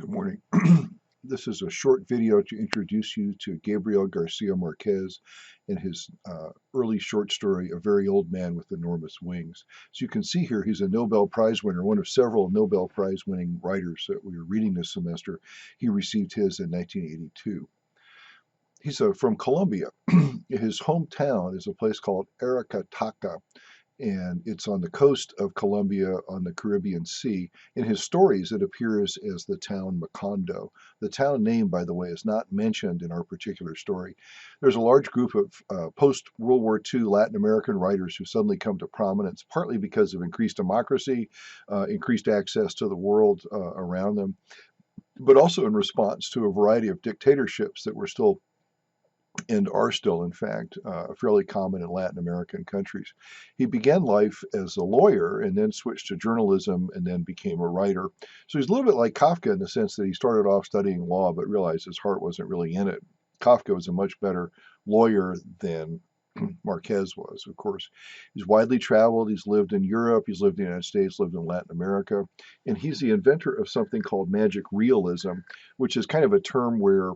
Good morning. This is a short video to introduce you to Gabriel Garcia Marquez and his early short story, A Very Old Man with Enormous Wings. As you can see here, he's a Nobel Prize winner, one of several Nobel Prize winning writers that we are reading this semester. He received his in 1982. He's from Colombia. His hometown is a place called Aracataca, and it's on the coast of Colombia on the Caribbean Sea. In his stories, it appears as the town Macondo. The town name, by the way, is not mentioned in our particular story. There's a large group of post-World War II Latin American writers who suddenly come to prominence, partly because of increased democracy, increased access to the world around them, but also in response to a variety of dictatorships that were still and are still, in fact, fairly common in Latin American countries. He began life as a lawyer and then switched to journalism and then became a writer. So he's a little bit like Kafka in the sense that he started off studying law but realized his heart wasn't really in it. Kafka was a much better lawyer than Marquez was, of course. He's widely traveled. He's lived in Europe. He's lived in the United States, lived in Latin America. And he's the inventor of something called magic realism, which is kind of a term where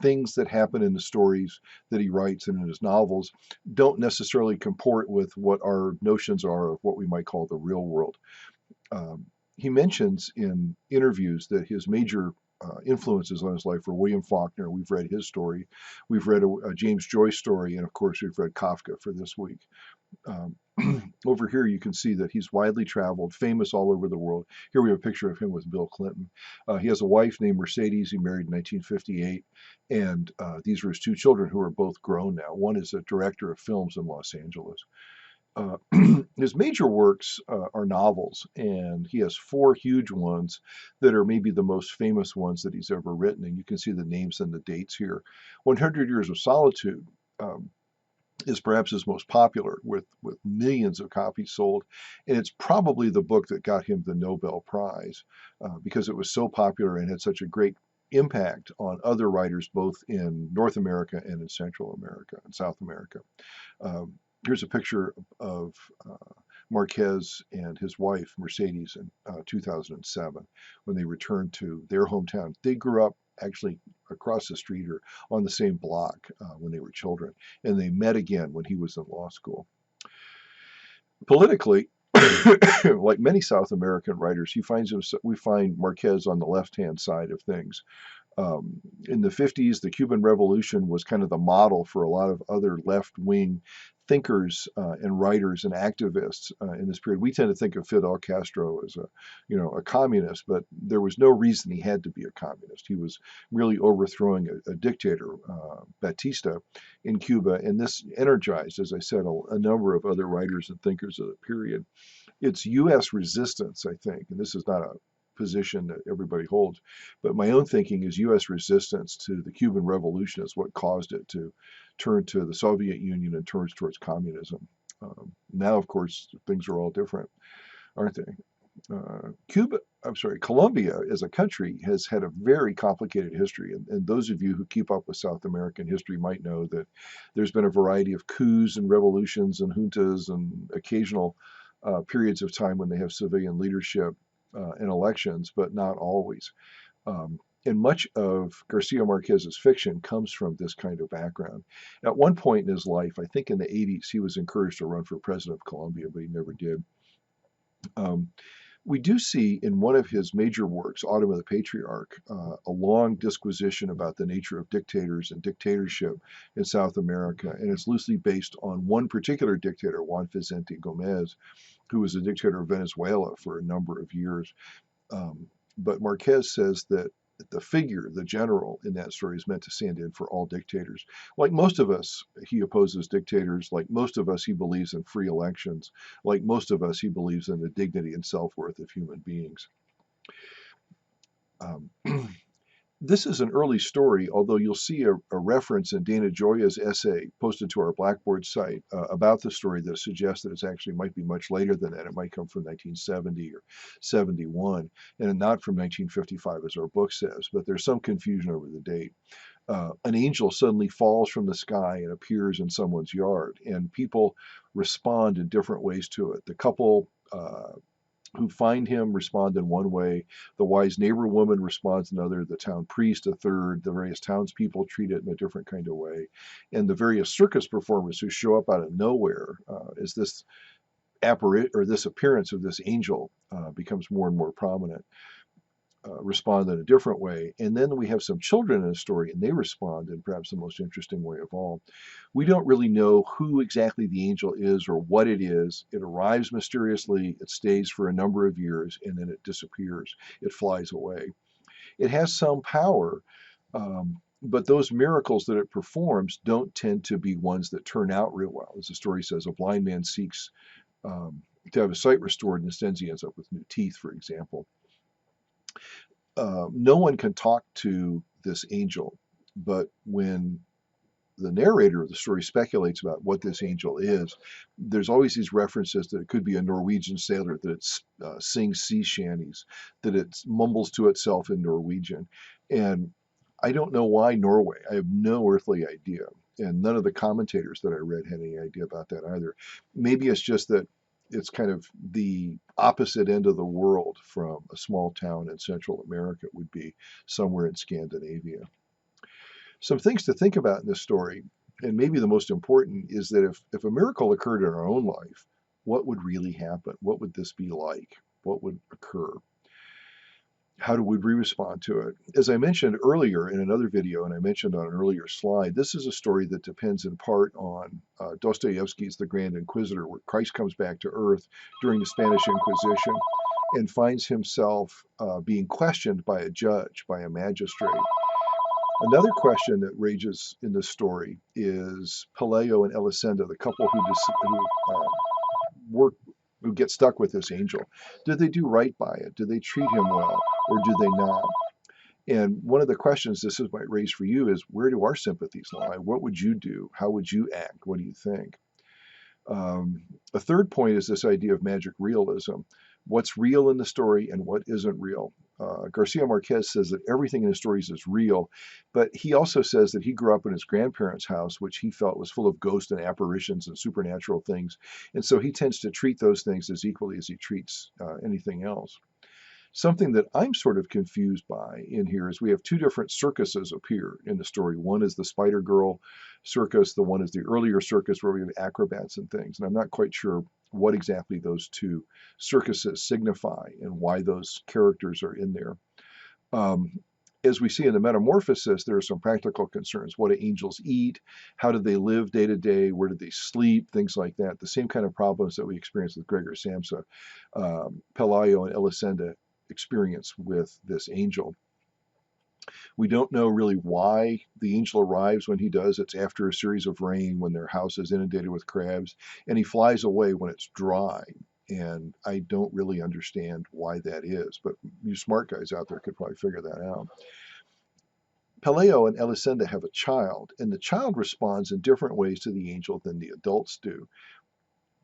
things that happen in the stories that he writes and in his novels don't necessarily comport with what our notions are of what we might call the real world. He mentions in interviews that his major influences on his life were William Faulkner. We've read his story. We've read a James Joyce story, and of course, we've read Kafka for this week. Um, over here, you can see that he's widely traveled, famous all over the world. Here we have a picture of him with Bill Clinton. He has a wife named Mercedes. He married in 1958, and these are his two children who are both grown now. One is a director of films in Los Angeles. Uh, his major works are novels, and he has four huge ones that are maybe the most famous ones that he's ever written. And you can see the names and the dates here. 100 Years of Solitude is perhaps his most popular, with millions of copies sold. And it's probably the book that got him the Nobel Prize because it was so popular and had such a great impact on other writers, both in North America and in Central America and South America. Here's a picture of Marquez and his wife, Mercedes, in 2007, when they returned to their hometown. They grew up actually across the street or on the same block when they were children, and they met again when he was in law school. Politically, like many South American writers, we find Marquez on the left-hand side of things. In the 50s, the Cuban Revolution was kind of the model for a lot of other left-wing thinkers and writers and activists in this period. We tend to think of Fidel Castro as a communist, but there was no reason he had to be a communist. He was really overthrowing a dictator, Batista, in Cuba, and this energized, as I said, a number of other writers and thinkers of the period. It's U.S. resistance, I think, and this is not a position that everybody holds. But my own thinking is U.S. resistance to the Cuban Revolution is what caused it to turn to the Soviet Union and turns towards communism. Now, of course, things are all different, aren't they? Colombia as a country has had a very complicated history. And those of you who keep up with South American history might know that there's been a variety of coups and revolutions and juntas and occasional periods of time when they have civilian leadership in elections, but not always. And much of Garcia Marquez's fiction comes from this kind of background. At one point in his life, I think in the 80s, he was encouraged to run for president of Colombia, but he never did. We do see in one of his major works, Autumn of the Patriarch, a long disquisition about the nature of dictators and dictatorship in South America. And it's loosely based on one particular dictator, Juan Vicente Gomez, who was a dictator of Venezuela for a number of years. But Marquez says that the figure, the general in that story, is meant to stand in for all dictators. Like most of us, he opposes dictators. Like most of us, he believes in free elections. Like most of us, he believes in the dignity and self-worth of human beings. This is an early story, although you'll see a reference in Dana Joya's essay posted to our Blackboard site about the story that suggests that it actually might be much later than that. It might come from 1970 or 71, and not from 1955, as our book says, but there's some confusion over the date. An angel suddenly falls from the sky and appears in someone's yard, and people respond in different ways to it. The couple who find him respond in one way, the wise neighbor woman responds another, the town priest a third, the various townspeople treat it in a different kind of way, and the various circus performers who show up out of nowhere as this this appearance of this angel becomes more and more prominent. Respond in a different way. And then we have some children in the story, and they respond in perhaps the most interesting way of all. We don't really know who exactly the angel is or what it is. It arrives mysteriously, it stays for a number of years, and then it disappears. It flies away. It has some power, but those miracles that it performs don't tend to be ones that turn out real well. As the story says, a blind man seeks to have his sight restored, and instead he ends up with new teeth, for example. No one can talk to this angel, but when the narrator of the story speculates about what this angel is, there's always these references that it could be a Norwegian sailor, that it sings sea shanties, that it mumbles to itself in Norwegian. And I don't know why Norway. I have no earthly idea. And none of the commentators that I read had any idea about that either. Maybe it's just that it's kind of the opposite end of the world from a small town in Central America would be somewhere in Scandinavia. Some things to think about in this story, and maybe the most important, is that if a miracle occurred in our own life, what would really happen? What would this be like? What would occur? How would we respond to it? As I mentioned earlier in another video, and I mentioned on an earlier slide, this is a story that depends in part on Dostoevsky's The Grand Inquisitor, where Christ comes back to earth during the Spanish Inquisition and finds himself being questioned by a judge, by a magistrate. Another question that rages in this story is Pelayo and Elisenda, the couple who get stuck with this angel. Did they do right by it? Did they treat him well, or do they not? And one of the questions this might raise for you is, where do our sympathies lie? What would you do? How would you act? What do you think? A third point is this idea of magic realism. What's real in the story and what isn't real? Garcia Marquez says that everything in his stories is real, but he also says that he grew up in his grandparents' house, which he felt was full of ghosts and apparitions and supernatural things. And so he tends to treat those things as equally as he treats anything else. Something that I'm sort of confused by in here is we have two different circuses appear in the story. One is the Spider Girl circus, the one is the earlier circus where we have acrobats and things. And I'm not quite sure what exactly those two circuses signify and why those characters are in there. As we see in the Metamorphosis, there are some practical concerns. What do angels eat? How do they live day to day? Where do they sleep? Things like that. The same kind of problems that we experience with Gregor Samsa, Pelayo, and Elisenda experience with this angel. We don't know really why the angel arrives when he does. It's after a series of rain when their house is inundated with crabs, and he flies away when it's dry. And I don't really understand why that is, but you smart guys out there could probably figure that out. Pelayo and Elisenda have a child, and the child responds in different ways to the angel than the adults do.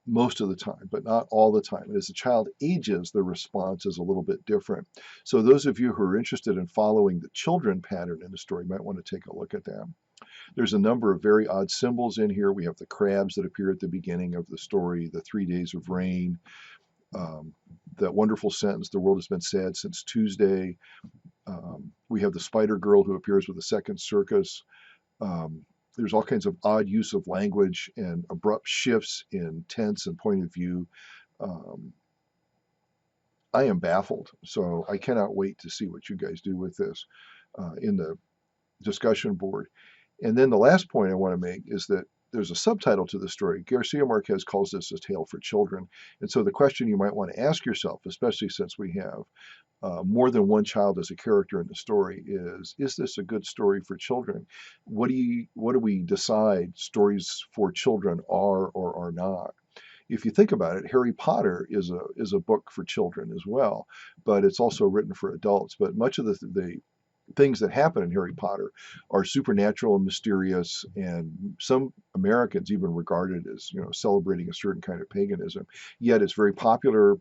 Most of the time, but not all the time. And as the child ages, the response is a little bit different. So those of you who are interested in following the children pattern in the story might want to take a look at that. There's a number of very odd symbols in here. We have the crabs that appear at the beginning of the story, the 3 days of rain, that wonderful sentence, the world has been sad since Tuesday. We have the Spider Girl who appears with the second circus. There's all kinds of odd use of language and abrupt shifts in tense and point of view. I am baffled, so I cannot wait to see what you guys do with this in the discussion board. And then the last point I want to make is that there's a subtitle to the story. Garcia Marquez calls this a tale for children. And so the question you might want to ask yourself, especially since we have more than one child as a character in the story, is this a good story for children? What do we decide stories for children are or are not? If you think about it, Harry Potter is a book for children as well, but it's also written for adults. But much of the things that happen in Harry Potter are supernatural and mysterious, and some Americans even regard it as, celebrating a certain kind of paganism. Yet it's very popular.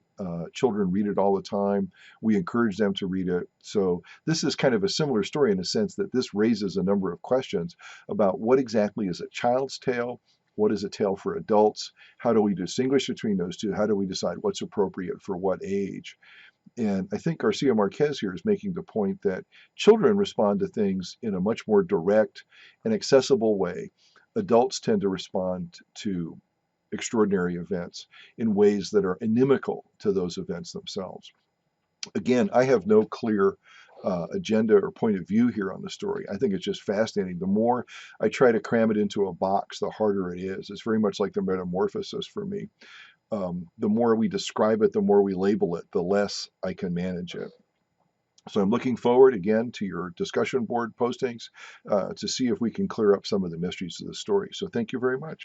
Children read it all the time. We encourage them to read it. So this is kind of a similar story in the sense that this raises a number of questions about what exactly is a child's tale What is a tale for adults? How do we distinguish between those two? How do we decide what's appropriate for what age? And I think Garcia Marquez here is making the point that children respond to things in a much more direct and accessible way. Adults tend to respond to extraordinary events in ways that are inimical to those events themselves. Again, I have no clear agenda or point of view here on the story. I think it's just fascinating. The more I try to cram it into a box, the harder it is. It's very much like the metamorphosis for me. The more we describe it, the more we label it, the less I can manage it. So I'm looking forward again to your discussion board postings to see if we can clear up some of the mysteries of the story. So thank you very much.